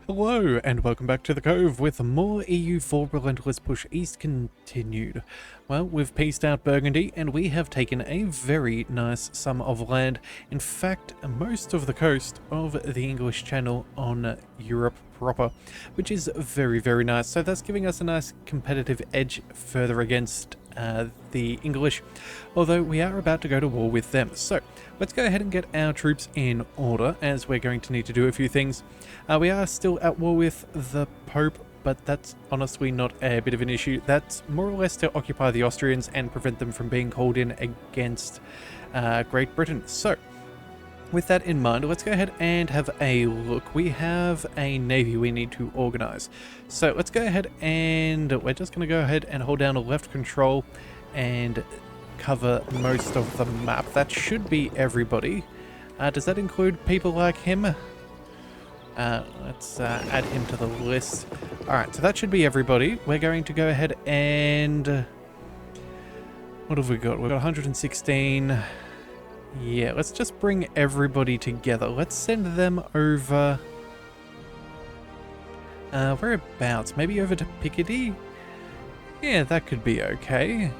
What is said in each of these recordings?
Hello and welcome back to the Cove with more EU4 Relentless push east continued. Well, we've pieced out Burgundy and we have taken a very nice sum of land. In fact, most of the coast of the English Channel on Europe proper, which is very nice. So that's giving us a nice competitive edge further against the English, although we are about to go to war with them. So let's go ahead and get our troops in order, as we're going to need to do a few things. We are still at war with the Pope, but that's honestly not a bit of an issue. That's more or less to occupy the Austrians and prevent them from being called in against Great Britain. So with that in mind, let's go ahead and have a look. We have a navy we need to organize. So let's go ahead and we're just going to go ahead and hold down a left control and cover most of the map. That should be everybody. Does that include people like him? Let's add him to the list. Alright, so that should be everybody. We're going to go ahead and... what have we got? We've got 116... yeah, let's just bring everybody together. Let's send them over... whereabouts? Maybe over to Picardy? Yeah, that could be okay.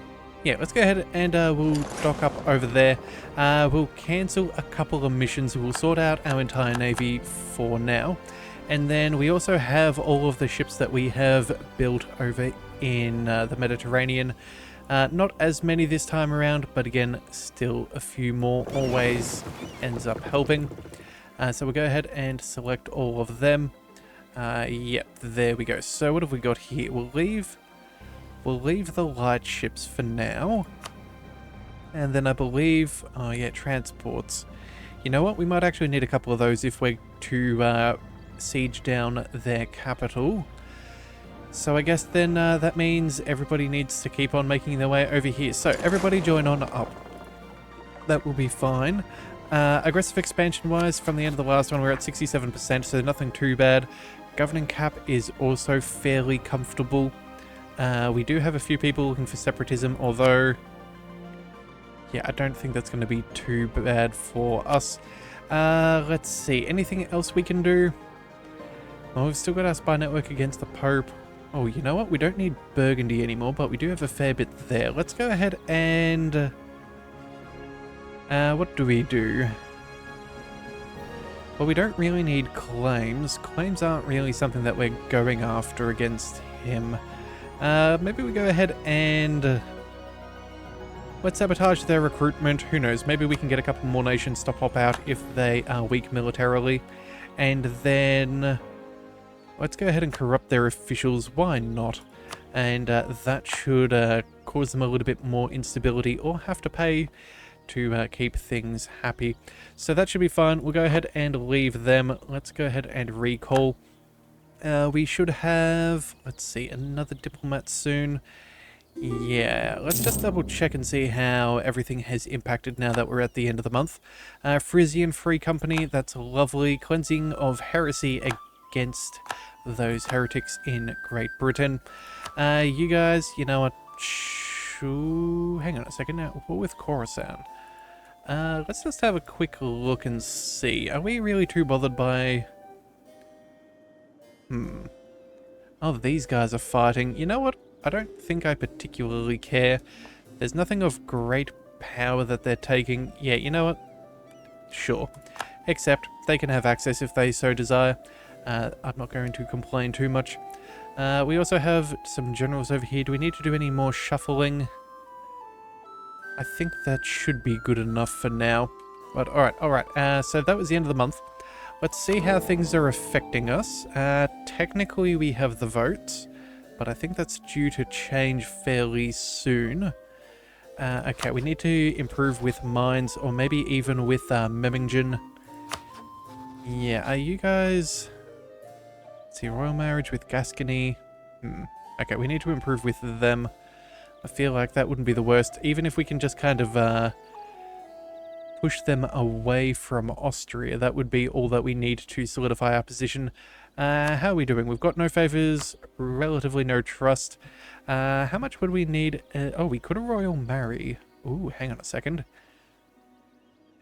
Yeah, let's go ahead and we'll dock up over there. We'll cancel a couple of missions. We'll sort out our entire navy for now. And then we also have all of the ships that we have built over in the Mediterranean. Not as many this time around, but again, still a few more always ends up helping. So we'll go ahead and select all of them. Yep, there we go. So what have we got here? We'll leave the light ships for now. And then I believe, oh yeah, transports. You know what? We might actually need a couple of those if we're to siege down their capital. So I guess then that means everybody needs to keep on making their way over here. So everybody join on up. That will be fine. Aggressive expansion wise, from the end of the last one, we're at 67%, so nothing too bad. Governing cap is also fairly comfortable. We do have a few people looking for separatism, although, yeah, I don't think that's going to be too bad for us. Let's see, anything else we can do? Well, we've still got our spy network against the Pope. Oh, you know what? We don't need Burgundy anymore, but we do have a fair bit there. Let's go ahead and... what do we do? Well, we don't really need claims. Claims aren't really something that we're going after against him. Maybe we go ahead and... let's sabotage their recruitment. Who knows? Maybe we can get a couple more nations to pop out if they are weak militarily. And then... let's go ahead and corrupt their officials. Why not? And that should cause them a little bit more instability or have to pay to keep things happy. So that should be fine. We'll go ahead and leave them. Let's go ahead and recall. We should have, let's see, another diplomat soon. Yeah, let's just double check and see how everything has impacted now that we're at the end of the month. Frisian Free Company, that's lovely. Cleansing of heresy against those heretics in Great Britain. You guys, you know what? Hang on a second now. What with Khorasan? Let's just have a quick look and see. Are we really too bothered by... oh, these guys are fighting. You know what? I don't think I particularly care. There's nothing of great power that they're taking. Yeah, you know what? Sure. Except they can have access if they so desire. I'm not going to complain too much. We also have some generals over here. Do we need to do any more shuffling? I think that should be good enough for now. But alright. So that was the end of the month. Let's see how things are affecting us. Technically we have the votes, but I think that's due to change fairly soon. Okay, we need to improve with mines, or maybe even with Memmingen. Yeah, are you guys... let's see, royal marriage with Gascony. Okay, we need to improve with them. I feel like that wouldn't be the worst, even if we can just kind of push them away from Austria. That would be all that we need to solidify our position. How are we doing? We've got no favors, relatively no trust. How much would we need? Oh, we could a royal marry. Ooh, hang on a second.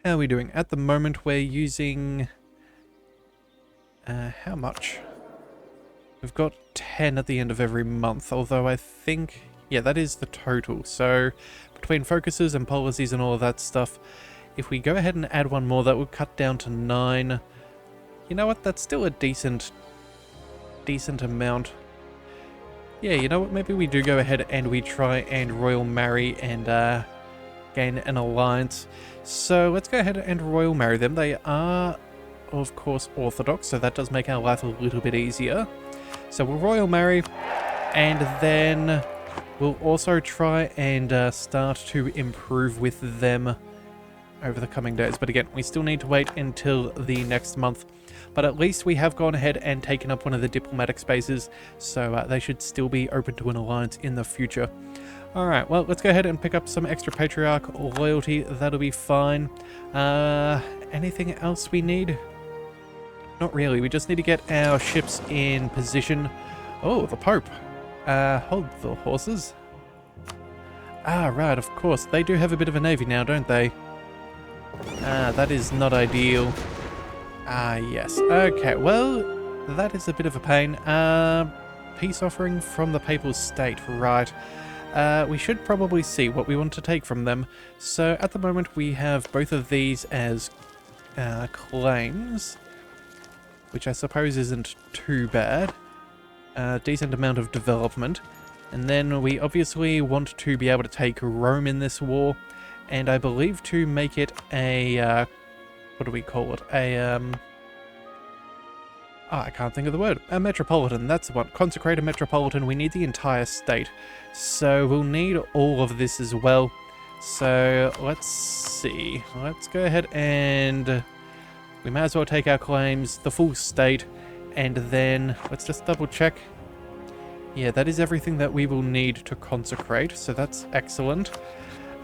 How are we doing? At the moment, we're using... how much? We've got 10 at the end of every month, although I think... Yeah, that is the total. So, between focuses and policies and all of that stuff, if we go ahead and add one more, that would cut down to 9. You know what? That's still a decent amount. Yeah, you know what? Maybe we do go ahead and we try and royal marry and gain an alliance. So, let's go ahead and royal marry them. They are, of course, Orthodox, so that does make our life a little bit easier. So we'll royal marry, and then we'll also try and start to improve with them over the coming days. But again, we still need to wait until the next month. But at least we have gone ahead and taken up one of the diplomatic spaces, so they should still be open to an alliance in the future. Alright, well, let's go ahead and pick up some extra Patriarch loyalty. That'll be fine. Anything else we need? Not really. We just need to get our ships in position. Oh, the Pope. Hold the horses. Ah, right, of course. They do have a bit of a navy now, don't they? That is not ideal. Ah, yes. Okay, well, that is a bit of a pain. Peace offering from the Papal State, right. We should probably see what we want to take from them. So, at the moment, we have both of these as claims, which I suppose isn't too bad. Decent amount of development. And then we obviously want to be able to take Rome in this war, and I believe to make it a, what do we call it? I can't think of the word. A metropolitan, that's the one. Consecrate a metropolitan. We need the entire state. So we'll need all of this as well. So let's see. Let's go ahead and... we might as well take our claims, the full state, and then let's just double check. Yeah, that is everything that we will need to consecrate, so that's excellent.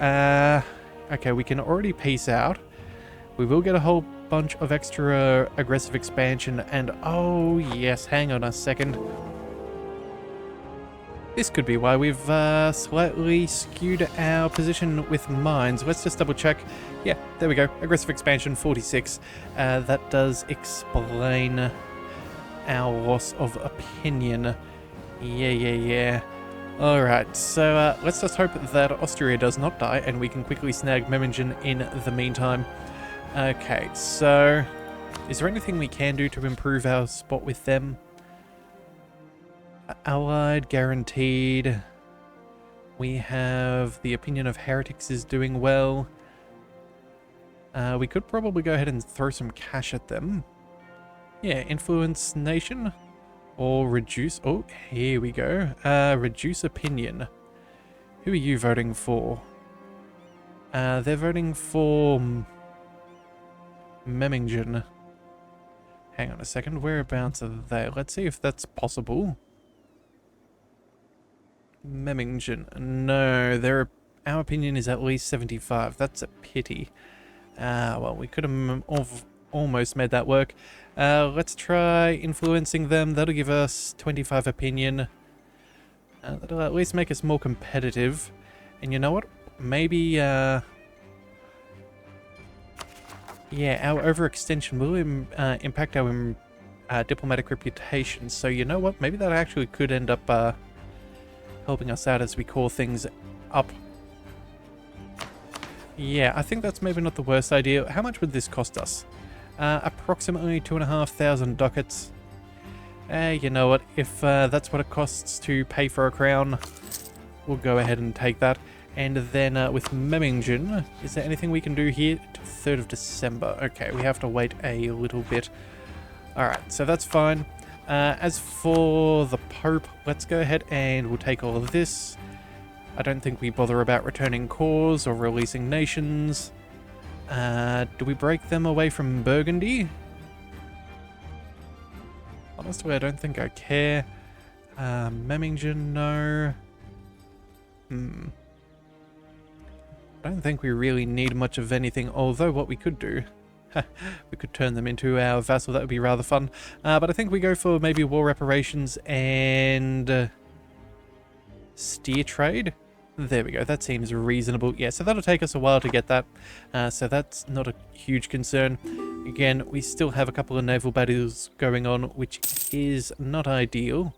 Okay, we can already peace out. We will get a whole bunch of extra aggressive expansion, and oh yes, hang on a second. This could be why we've slightly skewed our position with mines. Let's just double check. Yeah, there we go. Aggressive expansion 46. That does explain our loss of opinion. Yeah. Alright, so let's just hope that Austria does not die and we can quickly snag Memmingen in the meantime. Okay, so is there anything we can do to improve our spot with them? Allied, guaranteed. We have the opinion of heretics is doing well. We could probably go ahead and throw some cash at them. Yeah, influence nation. Or reduce... oh, here we go. Reduce opinion. Who are you voting for? They're voting for... Memmingen. Hang on a second. Whereabouts are they? Let's see if that's possible. Memmingen. No, our opinion is at least 75. That's a pity. Well, we could have almost made that work. Let's try influencing them. That'll give us 25 opinion. That'll at least make us more competitive. And you know what? Maybe, yeah, our overextension will impact our diplomatic reputation. So you know what? Maybe that actually could end up helping us out as we call things up. Yeah, I think that's maybe not the worst idea. How much would this cost us? Approximately 2,500 ducats. You know what? If that's what it costs to pay for a crown, we'll go ahead and take that. And then with Memmingen, is there anything we can do here? To 3rd of December. Okay, we have to wait a little bit. Alright, so that's fine. As for the Pope, let's go ahead and we'll take all of this. I don't think we bother about returning cores or releasing nations. Do we break them away from Burgundy? Honestly, I don't think I care. Memmingen, no. I don't think we really need much of anything, although what we could do... we could turn them into our vassal, that would be rather fun. But I think we go for maybe war reparations and... steer trade? There we go. That seems reasonable. Yeah, so that'll take us a while to get that. So that's not a huge concern. Again, we still have a couple of naval battles going on, which is not ideal.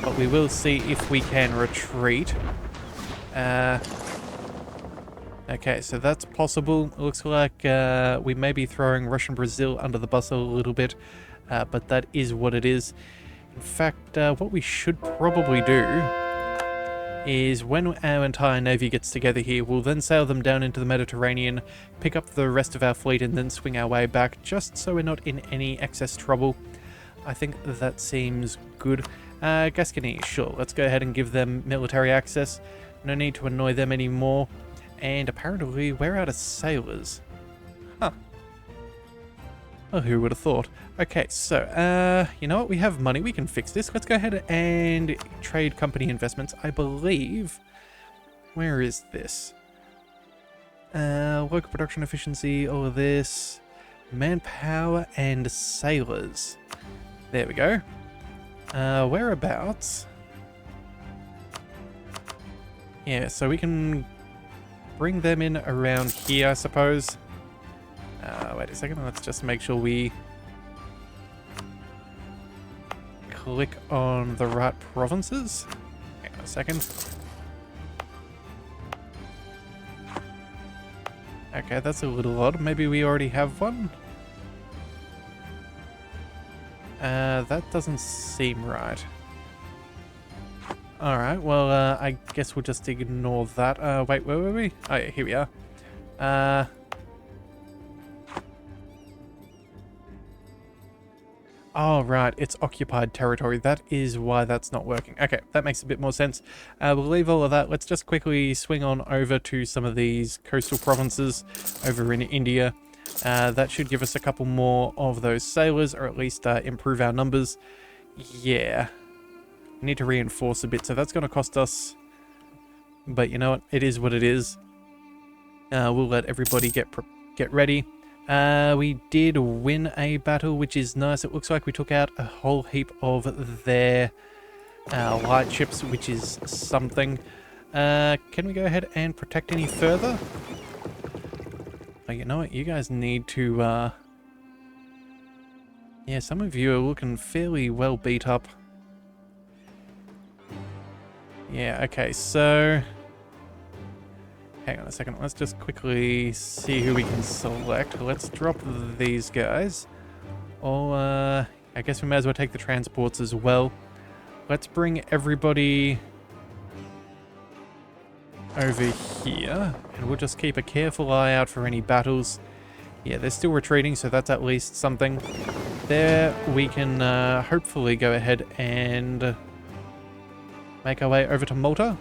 But we will see if we can retreat. Okay, so that's possible. It looks like we may be throwing Russian Brazil under the bus a little bit. But that is what it is. In fact, what we should probably do is when our entire navy gets together here, we'll then sail them down into the Mediterranean, pick up the rest of our fleet, and then swing our way back, just so we're not in any excess trouble. I think that seems good. Gascony, sure, let's go ahead and give them military access. No need to annoy them anymore. And apparently we're out of sailors. Huh. Well, who would have thought? Okay, so, you know what? We have money. We can fix this. Let's go ahead and trade company investments. I believe... Where is this? Local production efficiency, all of this. Manpower and sailors. There we go. Whereabouts? Yeah, so we can bring them in around here, I suppose. Wait a second, let's just make sure we click on the right provinces. Hang on a second. Okay, that's a little odd. Maybe we already have one? That doesn't seem right. Alright, well, I guess we'll just ignore that. Wait, where were we? Oh, yeah, here we are. Oh, right, it's occupied territory. That is why that's not working. Okay, that makes a bit more sense. We'll leave all of that. Let's just quickly swing on over to some of these coastal provinces over in India. That should give us a couple more of those sailors, or at least improve our numbers. Yeah. We need to reinforce a bit, so that's going to cost us. But you know what? It is what it is. We'll let everybody get ready. We did win a battle, which is nice. It looks like we took out a whole heap of their light ships, which is something. Can we go ahead and protect any further? Oh, you know what? You guys need to... Yeah, some of you are looking fairly well beat up. Yeah, okay, so... Hang on a second, let's just quickly see who we can select. Let's drop these guys. Or, I guess we may as well take the transports as well. Let's bring everybody over here, and we'll just keep a careful eye out for any battles. Yeah, they're still retreating, so that's at least something. There, we can hopefully go ahead and make our way over to Malta.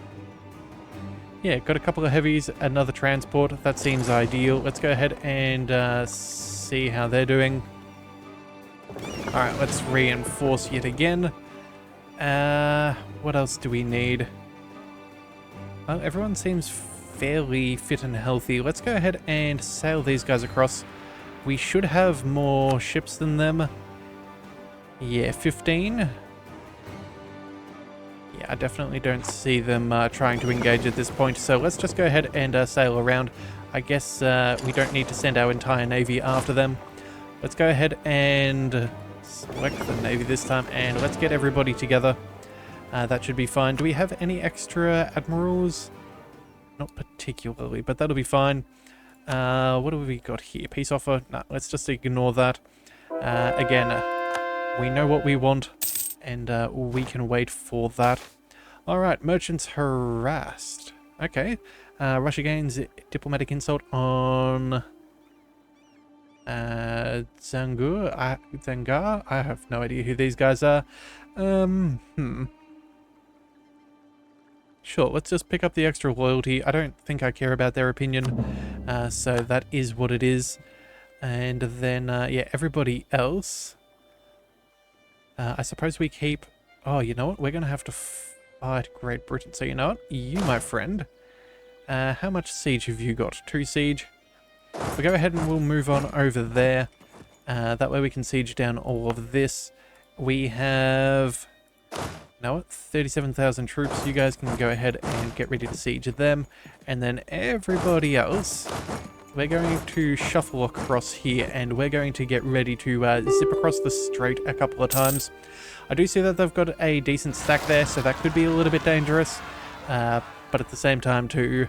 Yeah, got a couple of heavies, another transport. That seems ideal. Let's go ahead and see how they're doing. Alright, let's reinforce yet again. What else do we need? Well, everyone seems fairly fit and healthy. Let's go ahead and sail these guys across. We should have more ships than them. Yeah, 15. Yeah, I definitely don't see them trying to engage at this point, so let's just go ahead and sail around. I guess we don't need to send our entire navy after them. Let's go ahead and select the navy this time, and let's get everybody together. That should be fine. Do we have any extra admirals? Not particularly, but that'll be fine. What have we got here? Peace offer? No, let's just ignore that. Again, we know what we want, and we can wait for that. Alright, merchants harassed. Okay. Russia gains diplomatic insult on Zangar? I have no idea who these guys are. Sure, let's just pick up the extra loyalty. I don't think I care about their opinion. So that is what it is. And then, yeah, everybody else. I suppose we keep... Oh, you know what? We're going to have to fight Great Britain. So you know what? You, my friend. How much siege have you got? 2 siege? We'll go ahead and we'll move on over there. That way we can siege down all of this. We have know what? 37,000 troops. You guys can go ahead and get ready to siege them. And then everybody else, we're going to shuffle across here and we're going to get ready to zip across the strait a couple of times. I do see that they've got a decent stack there, so that could be a little bit dangerous. But at the same time too,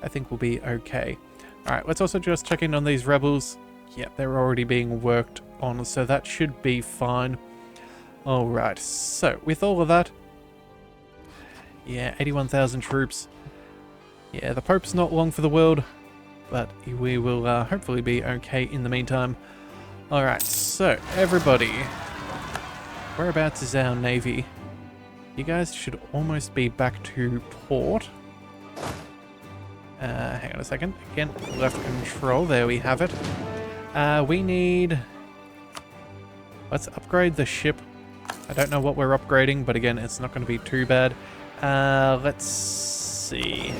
I think we'll be okay. Alright, let's also just check in on these rebels. Yep, they're already being worked on, so that should be fine. Alright, so with all of that, yeah, 81,000 troops. Yeah, the Pope's not long for the world, but we will hopefully be okay in the meantime. Alright, so everybody, whereabouts is our navy? You guys should almost be back to port. Hang on a second. Again, left control. There we have it. We need... Let's upgrade the ship. I don't know what we're upgrading, but again, it's not going to be too bad. Let's see.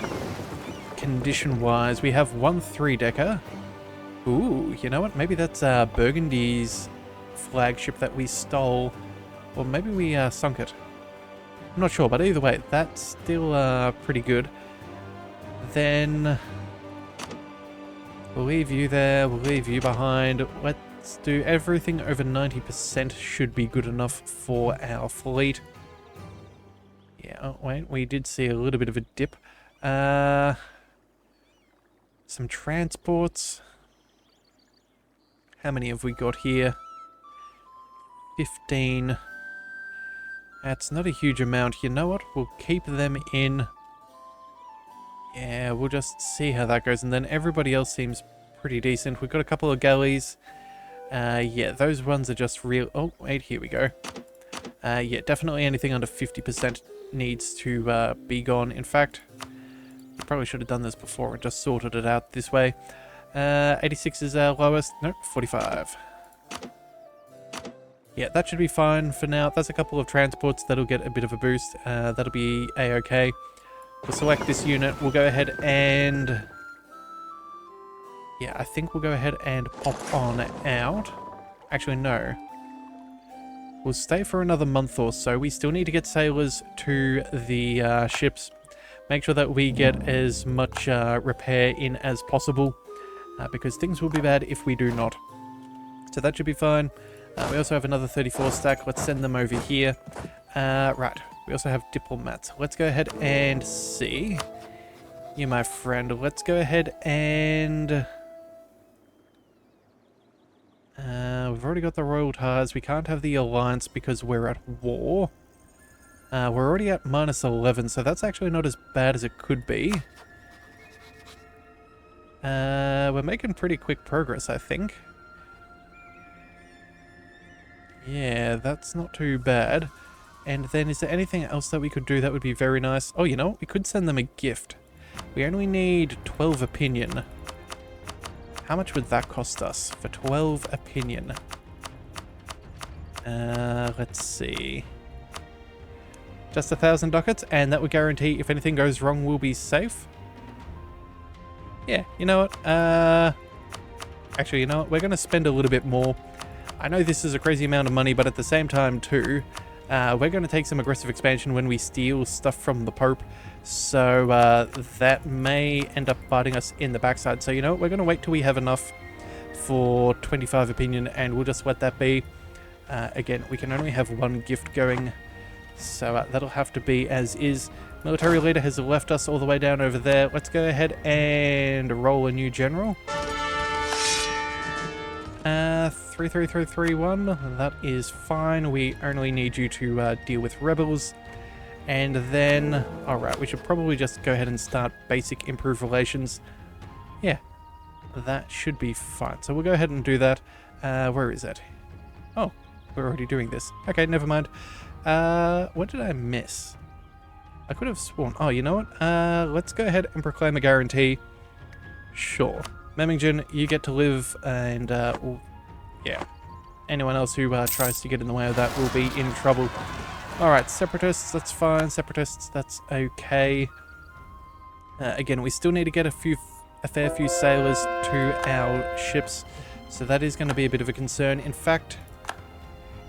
Condition-wise, we have one 3-decker. Ooh, you know what? Maybe that's Burgundy's flagship that we stole. Or maybe we sunk it. I'm not sure, but either way, that's still pretty good. Then we'll leave you there, we'll leave you behind. Let's do everything over 90% should be good enough for our fleet. Yeah, oh wait, we did see a little bit of a dip. Some transports. How many have we got here? 15. That's not a huge amount. You know what? We'll keep them in. Yeah, we'll just see how that goes. And then everybody else seems pretty decent. We've got a couple of galleys. Yeah, those ones are just real... Oh, wait, here we go. Yeah, definitely anything under 50% needs to be gone. In fact, I probably should have done this before and just sorted it out this way. 86 is our lowest. Nope, 45. Yeah, that should be fine for now. That's a couple of transports that'll get a bit of a boost. That'll be a-okay. We'll select this unit. We'll go ahead and... Yeah, I think we'll go ahead and pop on out. Actually, no. We'll stay for another month or so. We still need to get sailors to the ships. Make sure that we get as much repair in as possible. Because things will be bad if we do not. So that should be fine. We also have another 34 stack. Let's send them over here. Right. We also have diplomats. Let's go ahead and see. You, my friend. Let's go ahead and... we've already got the royal ties. We can't have the alliance because we're at war. We're already at -11, so that's actually not as bad as it could be. We're making pretty quick progress, I think. Yeah, that's not too bad. And then is there anything else that we could do that would be very nice? Oh, you know what? We could send them a gift. We only need 12 opinion. How much would that cost us for 12 opinion? Let's see. Just 1,000 ducats, and that would guarantee if anything goes wrong, we'll be safe. Yeah, you know what? Actually, you know what? We're going to spend a little bit more. I know this is a crazy amount of money, but at the same time, too, we're going to take some aggressive expansion when we steal stuff from the Pope. So that may end up biting us in the backside. So, you know what? We're going to wait till we have enough for 25 opinion, and we'll just let that be. Again, we can only have one gift going. So that'll have to be as is. Military leader has left us all the way down over there. Let's go ahead and roll a new general. 33331. That is fine. We only need you to deal with rebels. And then, alright, we should probably just go ahead and start basic improve relations. Yeah, that should be fine. So we'll go ahead and do that. Where is it? Oh, we're already doing this. Okay, never mind. What did I miss? I could have sworn. Oh, you know what? Let's go ahead and proclaim a guarantee. Sure. Memmingen, you get to live, and, yeah. Anyone else who tries to get in the way of that will be in trouble. Alright, separatists, that's fine. Separatists, that's okay. Again, we still need to get a fair few sailors to our ships, so that is going to be a bit of a concern. In fact,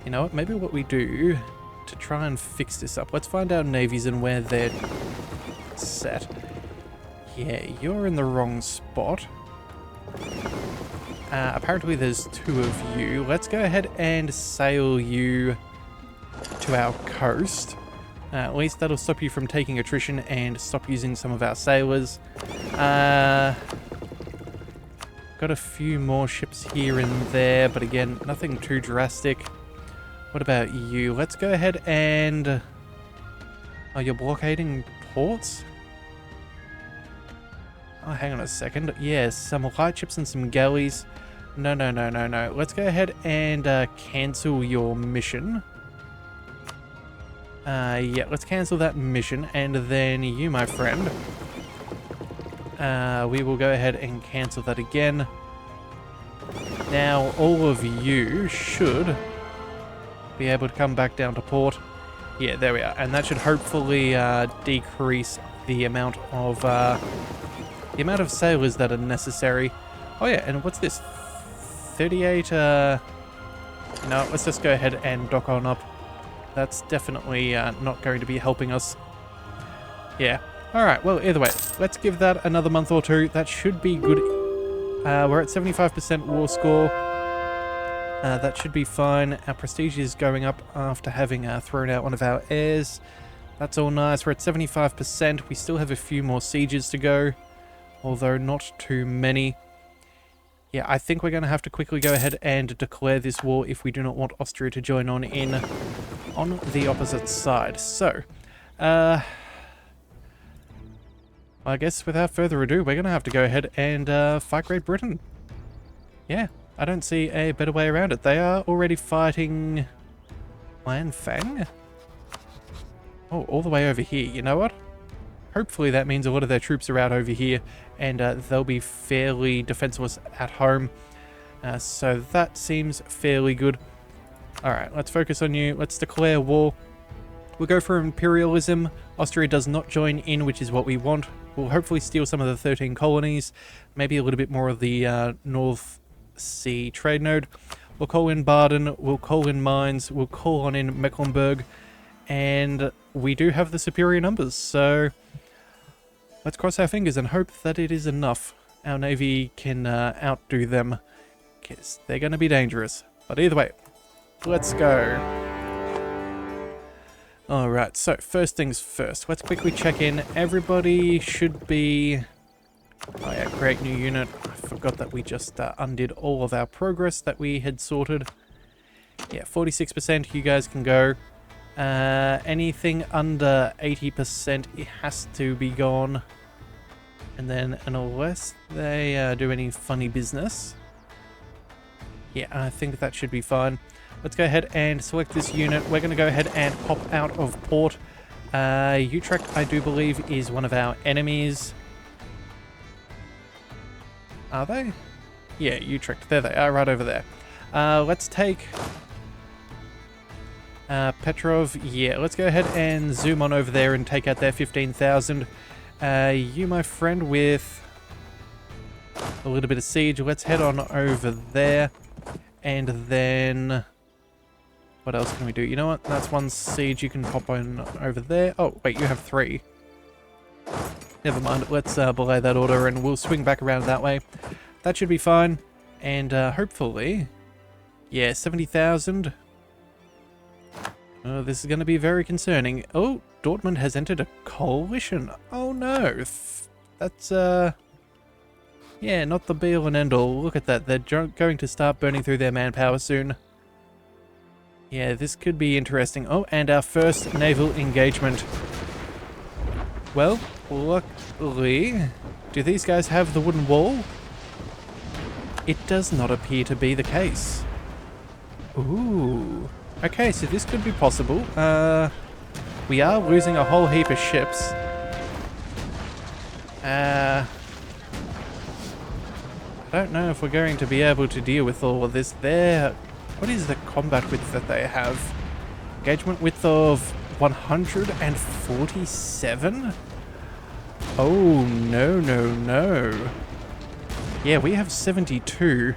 you know what? Maybe what we do to try and fix this up. Let's find our navies and where they're set. Yeah, you're in the wrong spot. Apparently there's 2 of you. Let's go ahead and sail you to our coast. At least that'll stop you from taking attrition and stop using some of our sailors. Got a few more ships here and there, but again, nothing too drastic. What about you? Let's go ahead and... Oh, you're blockading ports? Oh, hang on a second. Yes, some light ships and some galleys. No. Let's go ahead and cancel your mission. Yeah, let's cancel that mission. And then you, my friend, we will go ahead and cancel that again. Now, all of you should be able to come back down to port. Yeah, there we are. And that should hopefully decrease the amount of sailors that are necessary. Oh yeah, and what's this? 38, no, let's just go ahead and dock on up. That's definitely not going to be helping us. Yeah. Alright, well, either way, let's give that another month or 2. That should be good. We're at 75% war score. That should be fine. Our prestige is going up after having thrown out one of our heirs. That's all nice. We're at 75%. We still have a few more sieges to go, although not too many. Yeah, I think we're going to have to quickly go ahead and declare this war if we do not want Austria to join on in on the opposite side. So, I guess without further ado, we're going to have to go ahead and fight Great Britain. Yeah, I don't see a better way around it. They are already fighting Lan Fang. Oh, all the way over here. You know what? Hopefully that means a lot of their troops are out over here, and they'll be fairly defenseless at home. So that seems fairly good. Alright, let's focus on you. Let's declare war. We'll go for imperialism. Austria does not join in, which is what we want. We'll hopefully steal some of the 13 colonies, maybe a little bit more of the North Sea trade node. We'll call in Baden, we'll call in Mainz, we'll call on in Mecklenburg, and we do have the superior numbers, so let's cross our fingers and hope that it is enough. Our navy can outdo them, because they're going to be dangerous. But either way, let's go. Alright, so first things first, let's quickly check in. Everybody should be... Oh yeah, create new unit. I forgot that we just undid all of our progress that we had sorted. Yeah, 46%, you guys can go. Anything under 80%, it has to be gone. And then, unless they do any funny business, yeah, I think that should be fine. Let's go ahead and select this unit. We're going to go ahead and pop out of port. Utrecht, I do believe, is one of our enemies. Are they? Yeah, Utrecht. There they are, right over there. Let's take Petrov. Yeah, let's go ahead and zoom on over there and take out their 15,000. You, my friend, with a little bit of siege. Let's head on over there. And then... what else can we do? You know what? That's one siege. You can pop on over there. Oh, wait, you have 3. Never mind. Let's belay that order and we'll swing back around that way. That should be fine. And hopefully... yeah, 70,000. Oh, this is going to be very concerning. Oh, Dortmund has entered a coalition. Oh no. That's, yeah, not the be all and end all. Look at that. They're going to start burning through their manpower soon. Yeah, this could be interesting. Oh, and our first naval engagement. Well, luckily, do these guys have the wooden wall? It does not appear to be the case. Ooh. Okay, so this could be possible. We are losing a whole heap of ships. I don't know if we're going to be able to deal with all of this. What is the combat width that they have? Engagement width of 147? Oh, no, no, no. Yeah, we have 72.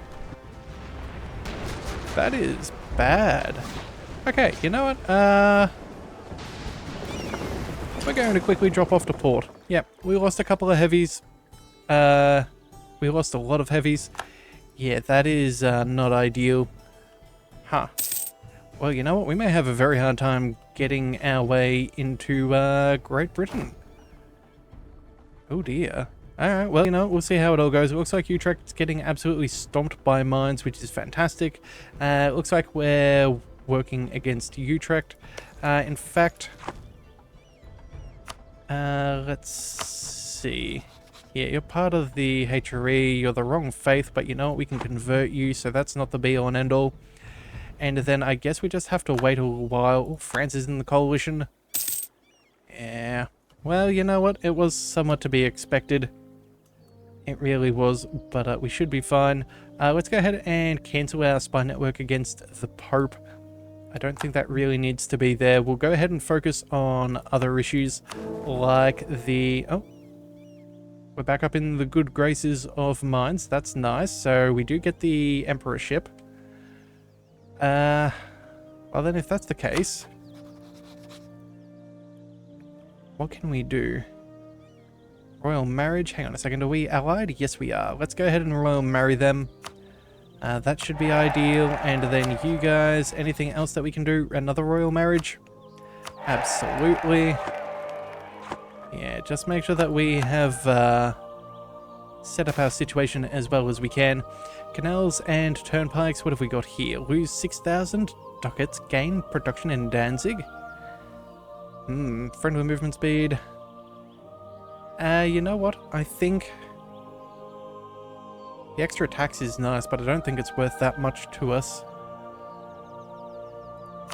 That is bad. Okay, you know what? We're going to quickly drop off to port. Yep, we lost a couple of heavies. We lost a lot of heavies. Yeah, that is not ideal. Huh. Well, you know what? We may have a very hard time getting our way into Great Britain. Oh dear. Alright, well, you know, we'll see how it all goes. It looks like Utrecht's getting absolutely stomped by mines, which is fantastic. It looks like we're working against Utrecht. In fact, let's see. Yeah, you're part of the HRE, you're the wrong faith, but you know what, we can convert you, so that's not the be-all and end-all. And then I guess we just have to wait a little while. Oh, France is in the coalition. Yeah. Well, you know what, it was somewhat to be expected. It really was, but we should be fine. Let's go ahead and cancel our spy network against the Pope. I don't think that really needs to be there. We'll go ahead and focus on other issues like the... Oh, we're back up in the good graces of mines. That's nice. So we do get the emperorship. Well then, if that's the case, what can we do? Royal marriage. Hang on a second. Are we allied? Yes, we are. Let's go ahead and royal marry them. That should be ideal. And then you guys, anything else that we can do? Another royal marriage? Absolutely. Yeah, just make sure that we have set up our situation as well as we can. Canals and turnpikes, what have we got here? Lose 6,000 ducats, gain production in Danzig. Friendly movement speed. You know what? I think the extra tax is nice, but I don't think it's worth that much to us.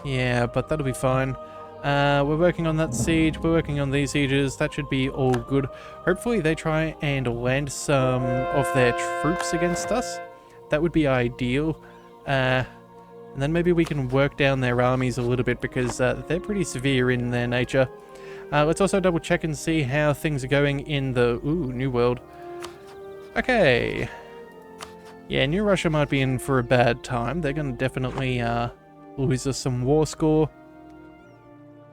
Yeah, but that'll be fine. We're working on that siege, we're working on these sieges, that should be all good. Hopefully they try and land some of their troops against us. That would be ideal. And then maybe we can work down their armies a little bit because they're pretty severe in their nature. Let's also double check and see how things are going in the... Ooh, New World. Okay. Yeah, New Russia might be in for a bad time. They're going to definitely lose us some war score.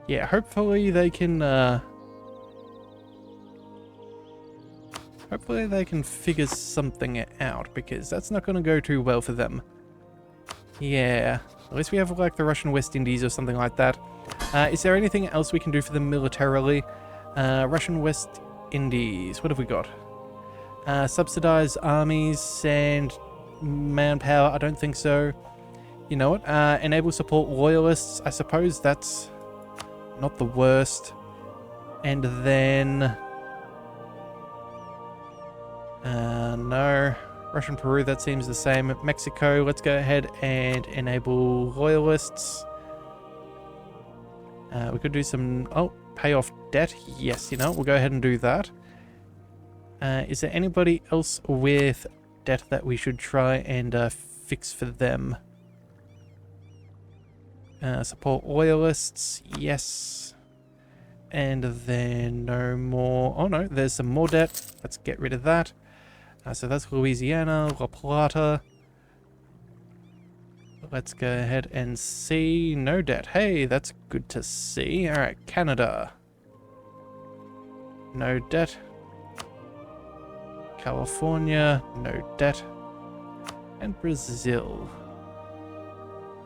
Yeah, hopefully they can figure something out, because that's not going to go too well for them. Yeah, at least we have like the Russian West Indies or something like that. Is there anything else we can do for them militarily? Russian West Indies, what have we got? Subsidize armies and manpower, I don't think so. You know what, enable support loyalists, I suppose that's not the worst. And then... no. Russian Peru, that seems the same. Mexico, let's go ahead and enable loyalists. We could do some... Oh, pay off debt. Yes, you know, we'll go ahead and do that. Is there anybody else with debt that we should try and fix for them? Support loyalists, yes. And then no more... Oh no, there's some more debt. Let's get rid of that. So that's Louisiana, La Plata. Let's go ahead and see. No debt. Hey, that's good to see. Alright, Canada. No debt. California, no debt. And Brazil.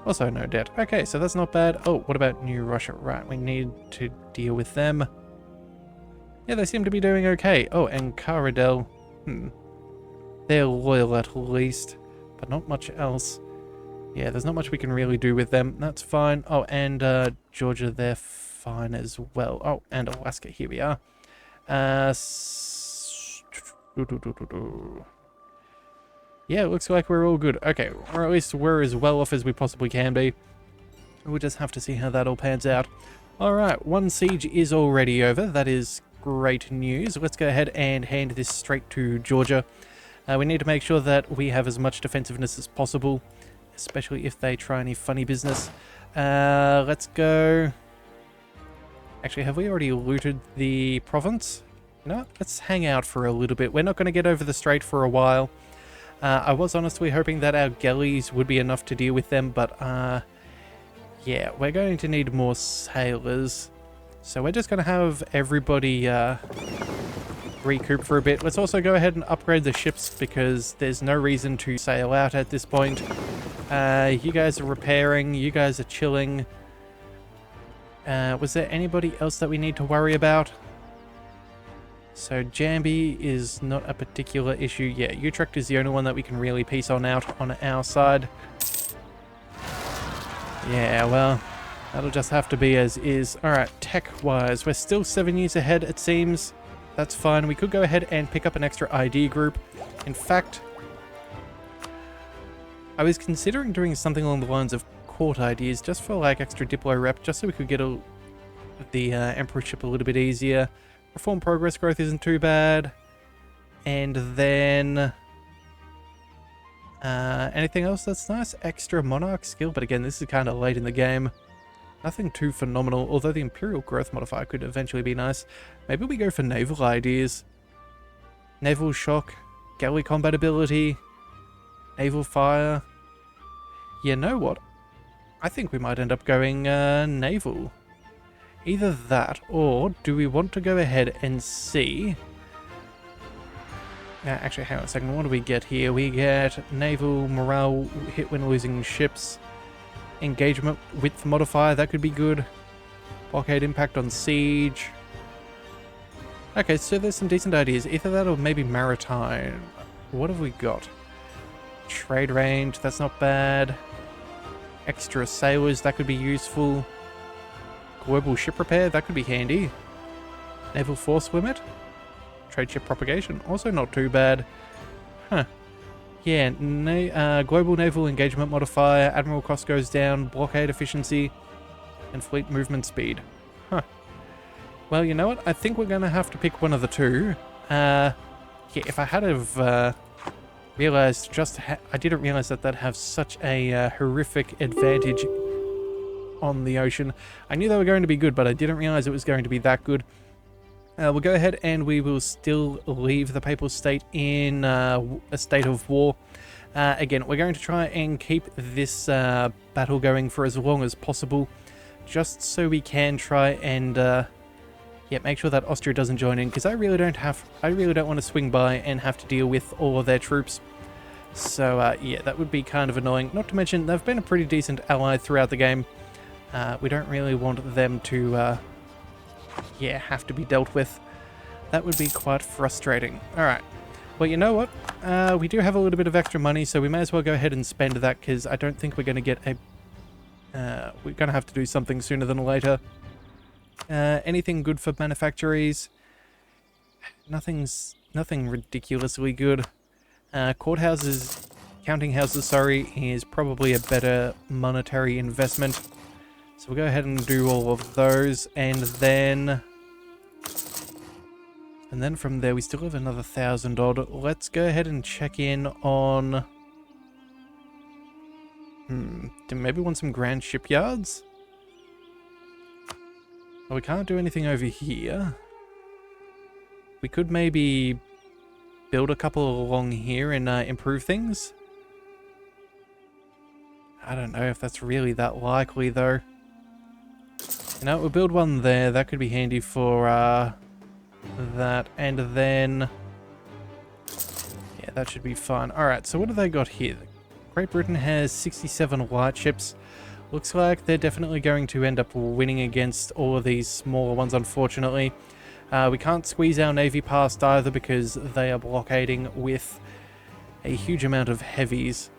Also no debt. Okay, so that's not bad. Oh, what about New Russia? Right, we need to deal with them. Yeah, they seem to be doing okay. Oh, and Caradel. They're loyal at least, but not much else. Yeah, there's not much we can really do with them. That's fine. Oh, and Georgia, they're fine as well. Oh, and Alaska, here we are. Yeah, it looks like we're all good. Okay, or at least we're as well off as we possibly can be. We'll just have to see how that all pans out. Alright, one siege is already over. That is great news. Let's go ahead and hand this straight to Georgia. We need to make sure that we have as much defensiveness as possible, especially if they try any funny business. Let's go... Actually, have we already looted the province? No, let's hang out for a little bit. We're not going to get over the strait for a while. I was honestly hoping that our galleys would be enough to deal with them, but yeah, we're going to need more sailors. So we're just going to have everybody recoup for a bit. Let's also go ahead and upgrade the ships because there's no reason to sail out at this point. You guys are repairing, you guys are chilling. Was there anybody else that we need to worry about? So Jambi is not a particular issue. Yeah, Utrecht is the only one that we can really piece on out on our side. Yeah, well, that'll just have to be as is. Alright, tech-wise, we're still 7 years ahead, it seems. That's fine. We could go ahead and pick up an extra ID group. In fact, I was considering doing something along the lines of court IDs, just for like extra Diplo rep, just so we could get the emperorship a little bit easier. Reform progress growth isn't too bad. And then anything else that's nice? Extra monarch skill, but again, this is kind of late in the game. Nothing too phenomenal, although the imperial growth modifier could eventually be nice. Maybe we go for naval ideas. Naval shock, galley combat ability, naval fire. You know what? I think we might end up going naval. Either that, or do we want to go ahead and see... actually, hang on a second. What do we get here? We get naval morale hit when losing ships. Engagement width modifier, that could be good. Blockade impact on siege. Okay, so there's some decent ideas. Either that or maybe maritime. What have we got? Trade range, that's not bad. Extra sailors, that could be useful. Global ship repair, that could be handy. Naval force limit. Trade ship propagation, also not too bad. Huh. Yeah, global naval engagement modifier, admiral cost goes down, blockade efficiency, and fleet movement speed. Huh. Well, you know what? I think we're going to have to pick one of the two. Yeah, if I had have realized I didn't realize that that'd have such a horrific advantage on the ocean. I knew they were going to be good, but I didn't realize it was going to be that good. We'll go ahead and we will still leave the Papal State in a state of war. Again, we're going to try and keep this battle going for as long as possible, just so we can try and make sure that Austria doesn't join in, because I really don't want to swing by and have to deal with all of their troops. So yeah, that would be kind of annoying. Not to mention, they've been a pretty decent ally throughout the game. We don't really want them to, have to be dealt with. That would be quite frustrating. Alright. Well, you know what? We do have a little bit of extra money, so we may as well go ahead and spend that, because I don't think we're going to get a... we're going to have to do something sooner than later. Anything good for manufactories? Nothing ridiculously good. Courthouses, counting houses, sorry, is probably a better monetary investment. So we'll go ahead and do all of those, and then from there we still have another 1,000 odd. Let's go ahead and check in on... do maybe want some grand shipyards? Well, we can't do anything over here. We could maybe build a couple along here and improve things. I don't know if that's really that likely, though. You know, we'll build one there. That could be handy for that. And then... yeah, that should be fun. Alright, so what have they got here? Great Britain has 67 light ships. Looks like they're definitely going to end up winning against all of these smaller ones, unfortunately. We can't squeeze our navy past either because they are blockading with a huge amount of heavies.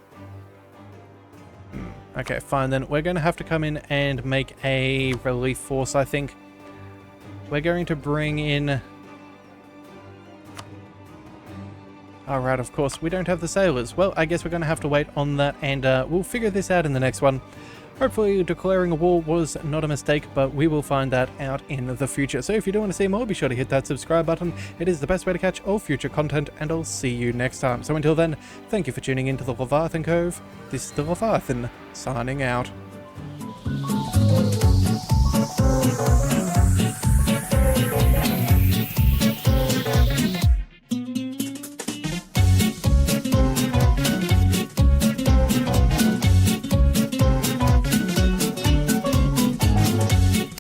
Okay, fine then. We're going to have to come in and make a relief force, I think. We're going to bring in... alright, of course, we don't have the sailors. Well, I guess we're going to have to wait on that, and we'll figure this out in the next one. Hopefully declaring a war was not a mistake, but we will find that out in the future. So if you do want to see more, be sure to hit that subscribe button. It is the best way to catch all future content, and I'll see you next time. So until then, thank you for tuning in to the Leviathan Cove. This is the Leviathan, signing out.